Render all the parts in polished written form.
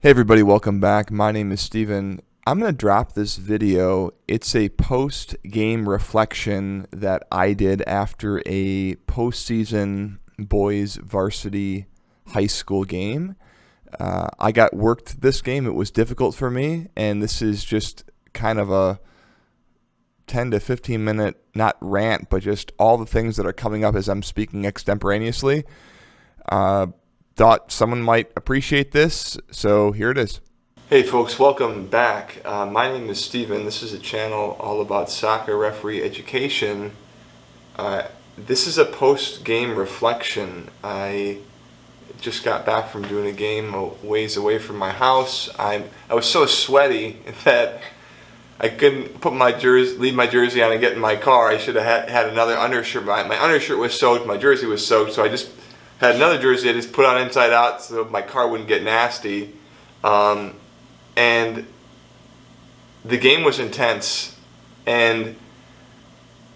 Hey everybody, welcome back. My name is Steven. I'm going to drop this video. It's a post-game reflection that I did after a postseason boys varsity high school game. I got worked this game. It was difficult for me, and this is just kind of a 10 to 15 minute, not rant, but just all the things that are coming up as I'm speaking extemporaneously. Thought someone might appreciate this, so here it is. Hey folks, welcome back. My name is Steven. This is a channel all about soccer referee education. This is a post-game reflection. I just got back from doing a game a ways away from my house. I was so sweaty that I couldn't leave my jersey on and get in my car. I should have had another undershirt. My undershirt was soaked, my jersey was soaked, so I just had another jersey I just put on inside out so my car wouldn't get nasty. And the game was intense. And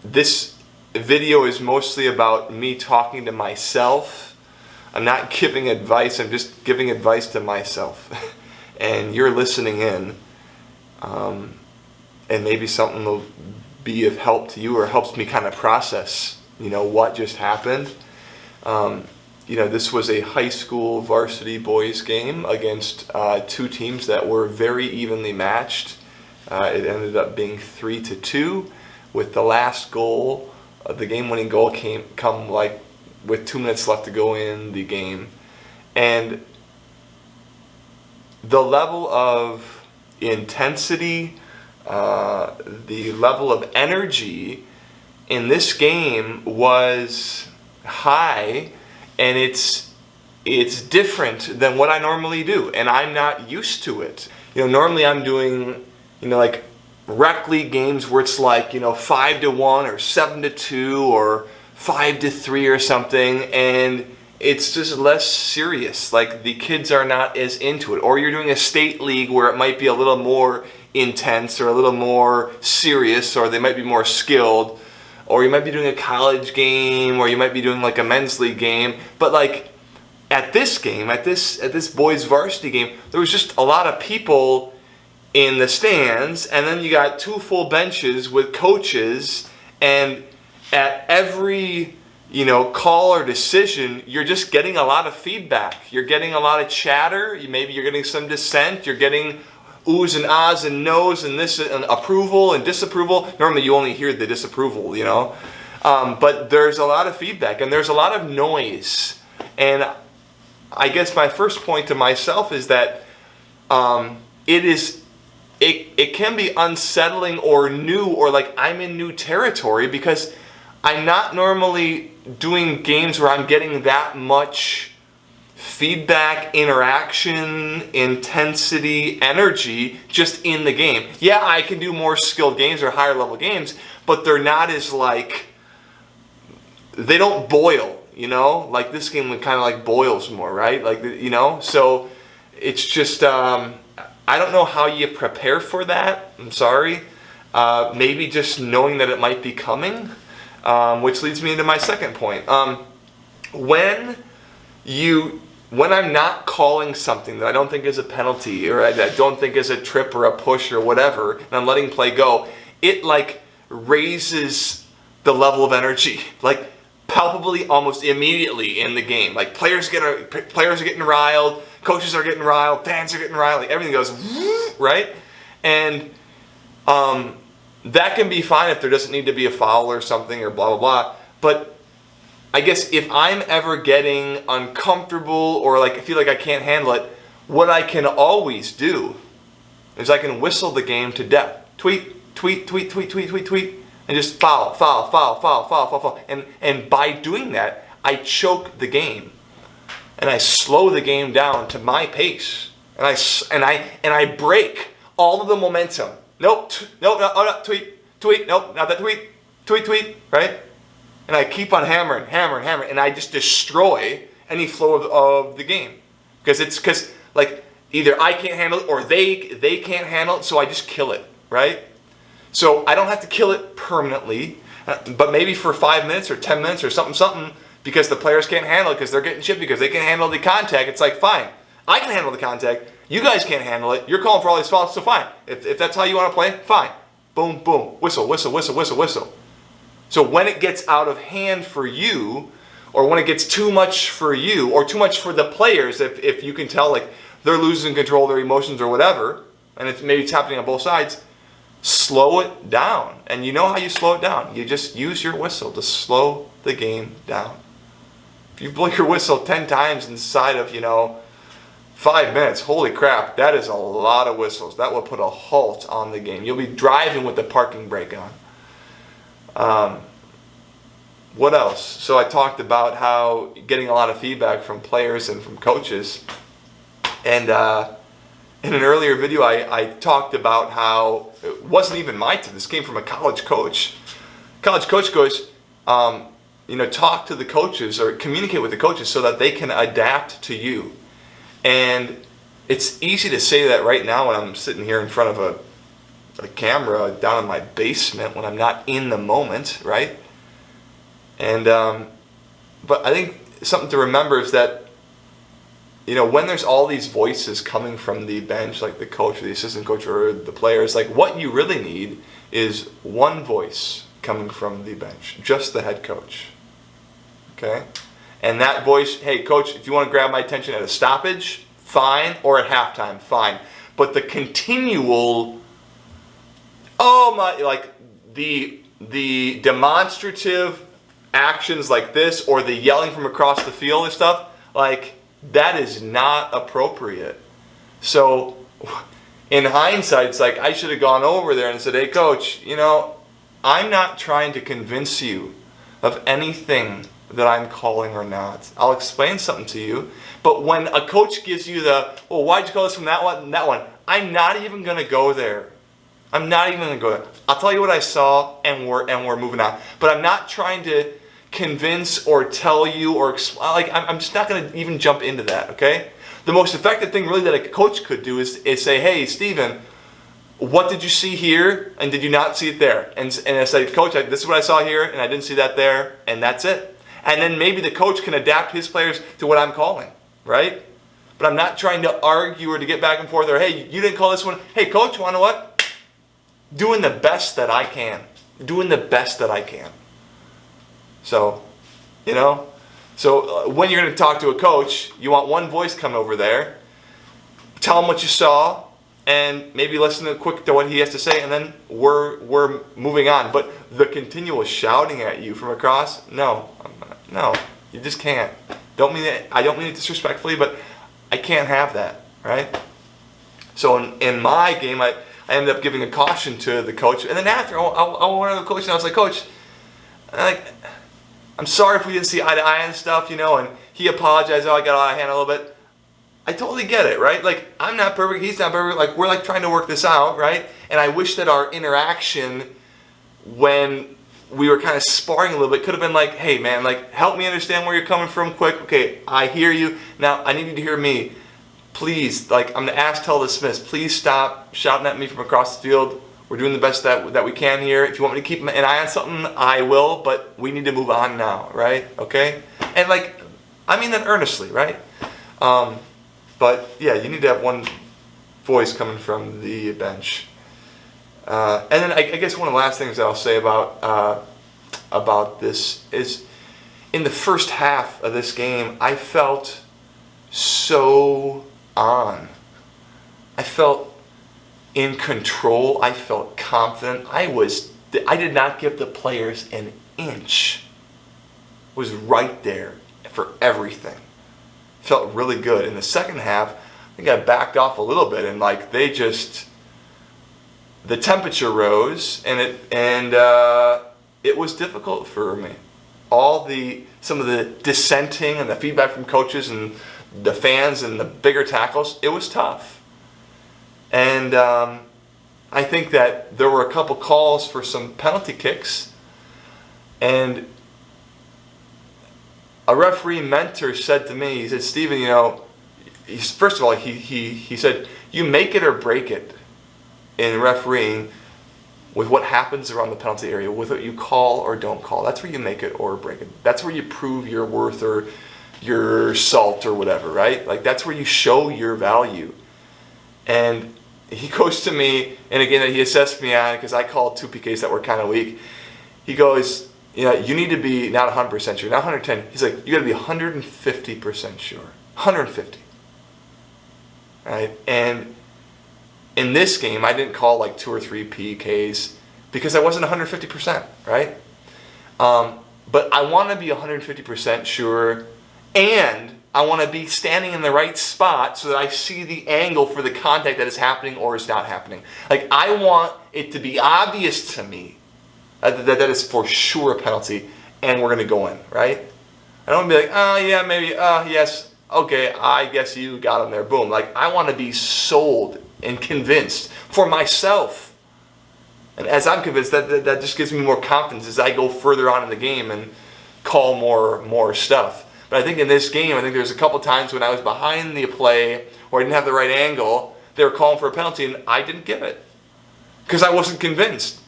this video is mostly about me talking to myself. I'm not giving advice, I'm just giving advice to myself. And you're listening in. And maybe something will be of help to you or helps me kind of process, what just happened. This was a high school varsity boys game against two teams that were very evenly matched. It ended up being 3-2, with the last goal, the game-winning goal come with 2 minutes left to go in the game. And the level of intensity, the level of energy in this game was high. And it's different than what I normally do, and I'm not used to it. Normally I'm doing, like rec league games where it's like, 5-1 or 7-2 or 5-3 or something, and it's just less serious. Like the kids are not as into it. Or you're doing a state league where it might be a little more intense or a little more serious, or they might be more skilled. Or you might be doing a college game, or you might be doing like a men's league game. But like at this game, at this boys varsity game, there was just a lot of people in the stands, and then you got two full benches with coaches, and at every call or decision, you're just getting a lot of feedback. You're getting a lot of chatter. Maybe you're getting some dissent. You're getting oohs and ahs and no's and this and approval and disapproval. Normally you only hear the disapproval, but there's a lot of feedback and there's a lot of noise. And I guess my first point to myself is that it can be unsettling or new, or like I'm in new territory, because I'm not normally doing games where I'm getting that much feedback, interaction, intensity, energy just in the game. Yeah, I can do more skilled games or higher level games, but they're not as they don't boil, like this game kind of like boils more, right? So it's just, I don't know how you prepare for that. I'm sorry. Maybe just knowing that it might be coming, which leads me into my second point. When I'm not calling something that I don't think is a penalty, or I don't think is a trip or a push or whatever, and I'm letting play go, it raises the level of energy, palpably, almost immediately in the game. Like players are getting riled, coaches are getting riled, fans are getting riled, everything goes right, and that can be fine if there doesn't need to be a foul or something or blah blah blah. But I guess if I'm ever getting uncomfortable or I feel like I can't handle it, what I can always do is I can whistle the game to death. Tweet, tweet, tweet, tweet, tweet, tweet, tweet, and just foul, foul, foul, foul, foul, foul, foul. And by doing that, I choke the game. And I slow the game down to my pace. And I break all of the momentum. Nope, no, tweet, tweet, nope, not that tweet, tweet, tweet, right? And I keep on hammering, and I just destroy any flow of the game. Because either I can't handle it or they can't handle it, so I just kill it, right? So I don't have to kill it permanently, but maybe for 5 minutes or 10 minutes or something, because the players can't handle it because they're getting chipped, because they can handle the contact. It's like, fine, I can handle the contact. You guys can't handle it. You're calling for all these fouls, so fine. If that's how you want to play, fine. Boom, boom. Whistle, whistle, whistle, whistle, whistle. So when it gets out of hand for you, or when it gets too much for you, or too much for the players, if you can tell like they're losing control of their emotions or whatever, and maybe it's happening on both sides, slow it down. And you know how you slow it down. You just use your whistle to slow the game down. If you blow your whistle 10 times inside of, 5 minutes, holy crap, that is a lot of whistles. That will put a halt on the game. You'll be driving with the parking brake on. What else? So I talked about how getting a lot of feedback from players and from coaches. And in an earlier video, I talked about how it wasn't even my tip. This came from a college coach. College coach goes, talk to the coaches or communicate with the coaches so that they can adapt to you. And it's easy to say that right now when I'm sitting here in front of a camera down in my basement when I'm not in the moment, right? And but I think something to remember is that when there's all these voices coming from the bench, like the coach or the assistant coach or the players, like what you really need is one voice coming from the bench, just the head coach. Okay? And that voice, hey coach, if you want to grab my attention at a stoppage, fine, or at halftime, fine. But the continual, the demonstrative actions like this, or the yelling from across the field and stuff, like that is not appropriate. So in hindsight, it's like I should have gone over there and said, hey coach, I'm not trying to convince you of anything that I'm calling or not. I'll explain something to you. But when a coach gives you why'd you call this from that one and that one? I'm not even going to go there. I'm not even going to go there. I'll tell you what I saw and we're moving on. But I'm not trying to convince or tell you or explain. I'm just not going to even jump into that, okay? The most effective thing really that a coach could do is say, hey, Steven, what did you see here and did you not see it there? And I say, coach, this is what I saw here and I didn't see that there, and that's it. And then maybe the coach can adapt his players to what I'm calling, right? But I'm not trying to argue or to get back and forth or, hey, you didn't call this one. Hey, coach, you want to know what? Doing the best that I can. Doing the best that I can. So, when you're going to talk to a coach, you want one voice coming over there, tell him what you saw, and maybe listen quick to what he has to say, and then we're moving on. But the continual shouting at you from across, no, you just can't. I don't mean it disrespectfully, but I can't have that, right? So in my game, I ended up giving a caution to the coach, and then after I went to the coach and I was like, coach, I'm sorry if we didn't see eye to eye and stuff, and he apologized. I got out of hand a little bit. I totally get it, right? Like, I'm not perfect, he's not perfect, like, we're like trying to work this out, right? And I wish that our interaction when we were kind of sparring a little bit could have been like, hey man, like, help me understand where you're coming from quick. Okay, I hear you. Now, I need you to hear me. Please, like, I'm going to ask, tell, dismiss. Please stop shouting at me from across the field. We're doing the best that we can here. If you want me to keep an eye on something, I will, but we need to move on now, right? Okay? And like, I mean that earnestly, right? But yeah, you need to have one voice coming from the bench. And then I guess one of the last things that I'll say about this is, in the first half of this game, I felt so on. I felt in control. I felt confident. I did not give the players an inch. I was right there for everything. Felt really good. In the second half, I think I backed off a little bit, and like the temperature rose, and it was difficult for me. Some of the dissenting and the feedback from coaches and the fans and the bigger tackles, it was tough. And I think that there were a couple calls for some penalty kicks, and a referee mentor said to me, he said, Steven, first of all, he said, you make it or break it in refereeing with what happens around the penalty area, with what you call or don't call. That's where you make it or break it. That's where you prove your worth or your salt or whatever, right? Like, that's where you show your value. And he goes to me, and again, he assessed me on, because I called 2 PKs that were kind of weak. He goes, you need to be not 100% sure, not 110. He's like, you got to be 150% sure. 150. Right? And in this game, I didn't call like 2 or 3 PKs because I wasn't 150%, right? But I want to be 150% sure, and I want to be standing in the right spot so that I see the angle for the contact that is happening or is not happening. Like, I want it to be obvious to me that is for sure a penalty, and we're going to go in, right? I don't want to be like, oh, yeah, maybe, yes, okay, I guess you got him there, boom. Like, I want to be sold and convinced for myself. And as I'm convinced, that just gives me more confidence as I go further on in the game and call more stuff. But I think in this game, I think there's a couple times when I was behind the play or I didn't have the right angle, they were calling for a penalty and I didn't give it because I wasn't convinced.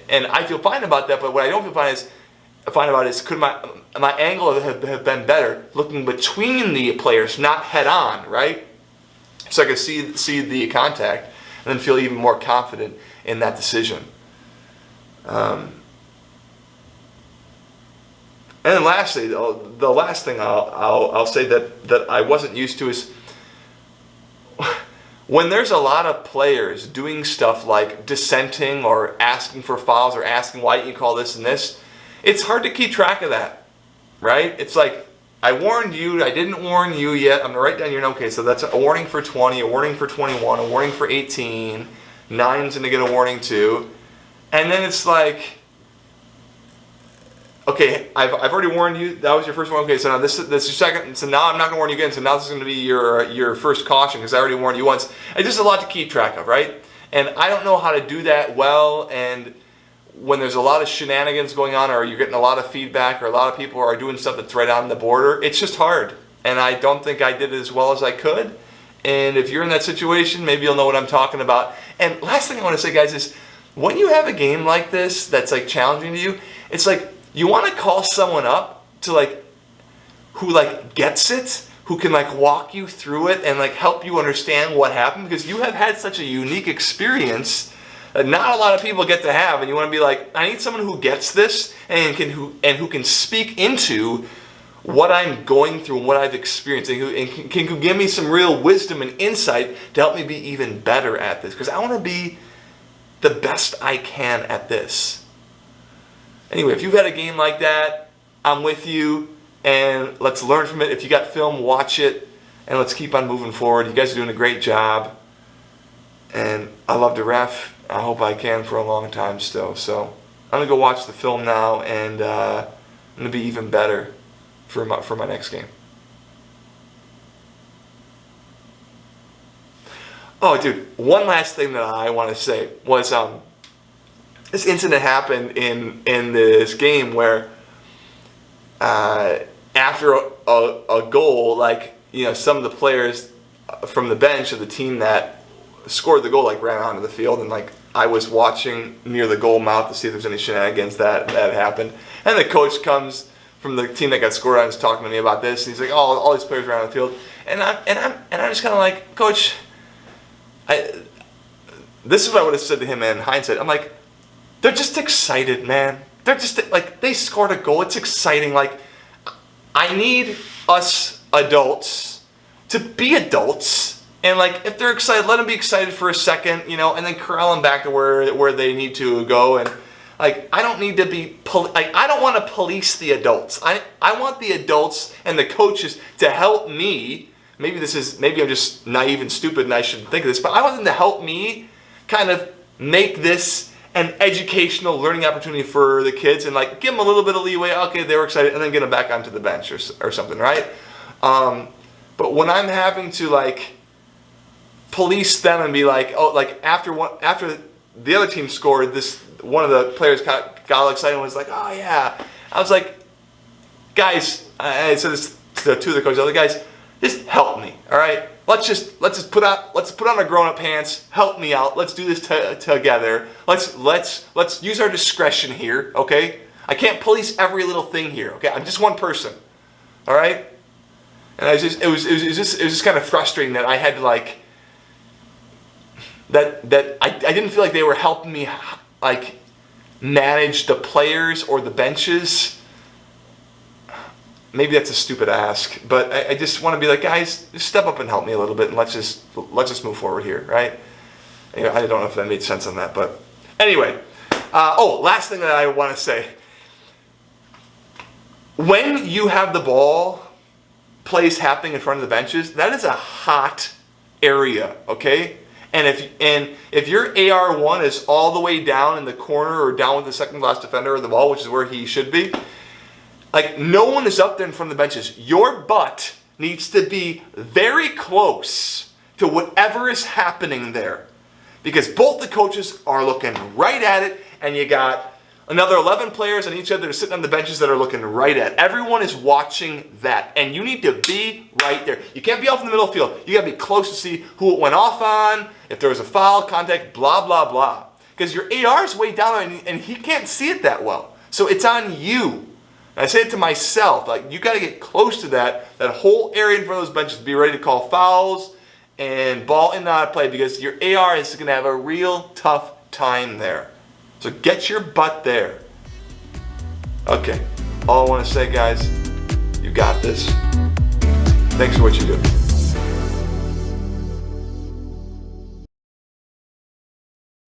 And I feel fine about that, but what I don't feel fine about is could my angle have been better looking between the players, not head on, right? So I could see the contact and then feel even more confident in that decision. And then lastly, the last thing I'll say that I wasn't used to is when there's a lot of players doing stuff like dissenting or asking for fouls or asking why didn't you call this and this, it's hard to keep track of that, right? It's like, I warned you, I didn't warn you yet. I'm going to write down your note. Okay, so that's a warning for 20, a warning for 21, a warning for 18, 9's going to get a warning too. And then it's like, okay, I've already warned you. That was your first one. Okay, so now this is your second. So now I'm not going to warn you again. So now this is going to be your first caution because I already warned you once. It's just a lot to keep track of, right? And I don't know how to do that well. And when there's a lot of shenanigans going on or you're getting a lot of feedback or a lot of people are doing stuff that's right on the border, it's just hard. And I don't think I did it as well as I could. And if you're in that situation, maybe you'll know what I'm talking about. And last thing I want to say, guys, is when you have a game like this that's like challenging to you, it's like you want to call someone up to who gets it, who can walk you through it and help you understand what happened, because you have had such a unique experience that not a lot of people get to have, and you want to be like, I need someone who gets this and who can speak into what I'm going through and what I've experienced, and who can give me some real wisdom and insight to help me be even better at this, because I want to be the best I can at this. Anyway, if you've had a game like that, I'm with you, and let's learn from it. If you got film, watch it, and let's keep on moving forward. You guys are doing a great job, and I love to ref. I hope I can for a long time still. So I'm going to go watch the film now, and I'm going to be even better for my next game. Oh, dude, one last thing that I want to say was this incident happened in this game where after a goal, some of the players from the bench of the team that scored the goal ran onto the field, and I was watching near the goal mouth to see if there's any shenanigans that happened. And the coach comes from the team that got scored on and is talking to me about this, and he's like, "Oh, all these players ran on the field," and I'm just kind of like, "Coach, this is what I would have said to him in hindsight. I'm like, they're just excited, man. They're just they scored a goal. It's exciting. I need us adults to be adults. And if they're excited, let them be excited for a second, and then corral them back to where they need to go. And I don't need to be I don't want to police the adults. I want the adults and the coaches to help me. Maybe I'm just naive and stupid and I shouldn't think of this, but I want them to help me kind of make this an educational learning opportunity for the kids, and give them a little bit of leeway. Okay, they were excited, and then get them back onto the bench or something, right? But when I'm having to police them and be after the other team scored, one of the players got all excited and was like, "Oh yeah," I was like, "Guys," I said this to two of the coaches, "Other guys, just help me, all right? Let's just put on our grown-up pants. Help me out. Let's do this together. Let's use our discretion here, okay? I can't police every little thing here, okay? I'm just one person, all right?" And it was just kind of frustrating that I had to that I didn't feel like they were helping me like manage the players or the benches. Maybe that's a stupid ask, but I just want to be like, guys, just step up and help me a little bit, and let's just move forward here, right? Anyway, I don't know if that made sense on that, but anyway. Last thing that I want to say. When you have the ball plays happening in front of the benches, that is a hot area, okay? And if your AR1 is all the way down in the corner or down with the second class defender of the ball, which is where he should be, like no one is up there in front of the benches. Your butt needs to be very close to whatever is happening there, because both the coaches are looking right at it, and you got another 11 players on each other that are sitting on the benches that are looking right at it. Everyone is watching that, and you need to be right there. You can't be off in the middle of the field. You got to be close to see who it went off on, if there was a foul, contact, blah, blah, blah. Because your AR is way down, and he can't see it that well. So it's on you. And I say it to myself, like you got to get close to that whole area in front of those benches, be ready to call fouls and ball in and out of play, because your AR is going to have a real tough time there. So get your butt there. Okay, all I want to say, guys, you got this. Thanks for what you do.